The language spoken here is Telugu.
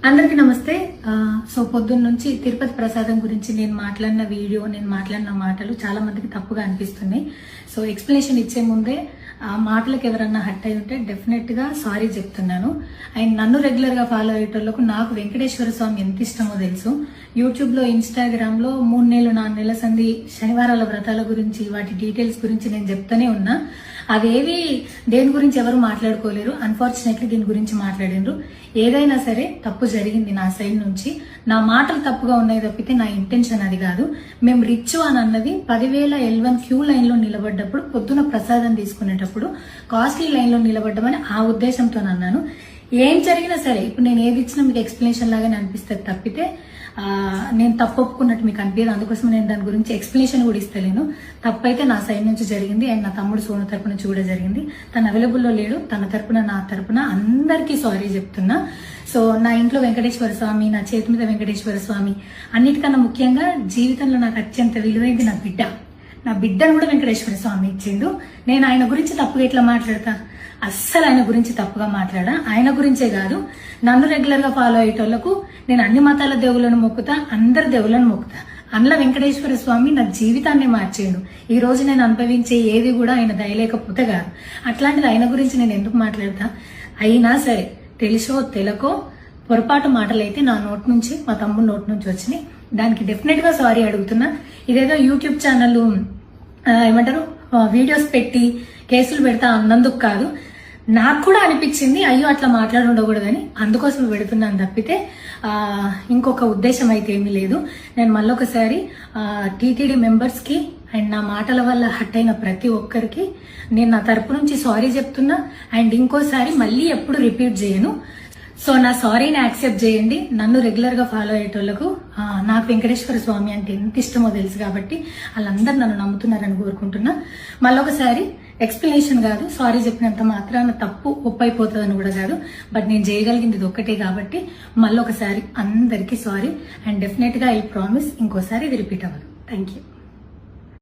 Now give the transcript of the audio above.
అందరికీ నమస్తే. సో పొద్దున్న నుంచి తిరుపతి ప్రసాదం గురించి నేను మాట్లాడిన వీడియో, నేను మాట్లాడిన మాటలు చాలా మందికి తప్పుగా అనిపిస్తున్నాయి. సో ఎక్స్ప్లెనేషన్ ఇచ్చే ముందే ఆ మాటలకు ఎవరన్నా హట్ అయి ఉంటే డెఫినెట్ గా సారీ చెప్తున్నాను. అండ్ నన్ను రెగ్యులర్ గా ఫాలో అయ్యేటోళ్లకు నాకు వెంకటేశ్వర స్వామి ఎంత ఇష్టమో తెలుసు. యూట్యూబ్ లో, ఇన్స్టాగ్రామ్ లో 3 నెలలు 4 నెలల సంది శనివారాల వ్రతాల గురించి, వాటి డీటెయిల్స్ గురించి నేను చెప్తానే ఉన్నా. అవేవి దేని గురించి ఎవరు మాట్లాడుకోలేరు. అన్ఫార్చునేట్లీ దీని గురించి మాట్లాడిండ్రు. ఏదైనా సరే తప్పు జరిగింది నా సైడ్ నుంచి. నా మాటలు తప్పుగా ఉన్నాయి తప్పితే నా ఇంటెన్షన్ అది కాదు. మేము రిచ్ అని అన్నది 10,000 L1 క్యూ లైన్ లో నిలబడ్డప్పుడు, పొద్దున ప్రసాదం తీసుకునేటప్పుడు కాస్ట్లీ లైన్ లో నిలబడ్డమని ఆ ఉద్దేశంతో అన్నాను. ఏం జరిగినా సరే ఇప్పుడు నేను ఏది ఇచ్చినా మీకు ఎక్స్ప్లెనేషన్ లాగానే అనిపిస్తుంది తప్పితే నేను తప్పు ఒప్పుకున్నట్టు మీకు అనిపించదు. అందుకోసం నేను దాని గురించి ఎక్స్ప్లెనేషన్ కూడా ఇస్తలేను. తప్పైతే నా సైడ్ నుంచి జరిగింది అండ్ నా తమ్ముడు సోను తరపున నుంచి కూడా జరిగింది. తను అవైలబుల్లో లేడు. తన తరపున, నా తరపున అందరికీ సారీ చెప్తున్నా. సో నా ఇంట్లో వెంకటేశ్వర స్వామి, నా చేతి మీద వెంకటేశ్వర స్వామి, అన్నిటికన్నా ముఖ్యంగా జీవితంలో నాకు అత్యంత విలువైంది నా బిడ్డ. నా బిడ్డను కూడా వెంకటేశ్వర స్వామి ఇచ్చిండు. నేను ఆయన గురించి తప్పుగా ఎట్లా మాట్లాడతా? అస్సలు ఆయన గురించి తప్పుగా మాట్లాడా. ఆయన గురించే కాదు, నన్ను రెగ్యులర్ గా ఫాలో అయ్యేటోళ్లకు నేను అన్ని మతాల దేవులను మొక్కుతా, అందరి దేవులను మొక్కుతా. అందులో వెంకటేశ్వర స్వామి నా జీవితాన్ని మార్చేయండు. ఈ రోజు నేను అనుభవించే ఏది కూడా ఆయన దయలేకపోతే కాదు. అట్లాంటిది ఆయన గురించి నేను ఎందుకు మాట్లాడతా? అయినా సరే తెలుసో తెలకో పొరపాటు మాటలైతే నా నోట్ నుంచి, మా తమ్ముడు నోట్ నుంచి వచ్చినాయి. దానికి డెఫినెట్ గా సారీ అడుగుతున్నా. ఇదేదో యూట్యూబ్ ఛానల్ ఏమంటారు వీడియోస్ పెట్టి కేసులు పెడతా అన్నందుకు కాదు, నాకు కూడా అనిపించింది అయ్యో అట్లా మాట్లాడి ఉండకూడదని, అందుకోసం పెడుతున్నాను తప్పితే ఇంకొక ఉద్దేశం అయితే ఏమీ లేదు. నేను మళ్ళొకసారి టీటీడీ మెంబర్స్ కి అండ్ నా మాటల వల్ల హట్ అయిన ప్రతి ఒక్కరికి నేను నా తరపు నుంచి సారీ చెప్తున్నా. అండ్ ఇంకోసారి మళ్ళీ ఎప్పుడు రిపీట్ చేయను. సో నా సారీని యాక్సెప్ట్ చేయండి. నన్ను రెగ్యులర్ గా ఫాలో అయ్యేటోళ్లకు నాకు వెంకటేశ్వర స్వామి అంటే ఎంత ఇష్టమో తెలుసు కాబట్టి వాళ్ళందరూ నన్ను నమ్ముతున్నారని కోరుకుంటున్నా. మళ్ళొకసారి ఎక్స్ప్లెనేషన్ కాదు, సారీ చెప్పినంత మాత్రాన తప్పు ఒప్పైపోతుందని కూడా కాదు. బట్ నేను చేయగలిగింది ఇది ఒక్కటే కాబట్టి మళ్ళొకసారి అందరికీ సారీ. అండ్ డెఫినెట్ గా ఐ ప్రామిస్ ఇంకోసారి ఇది రిపీట్ అవ్వదు. Thank you.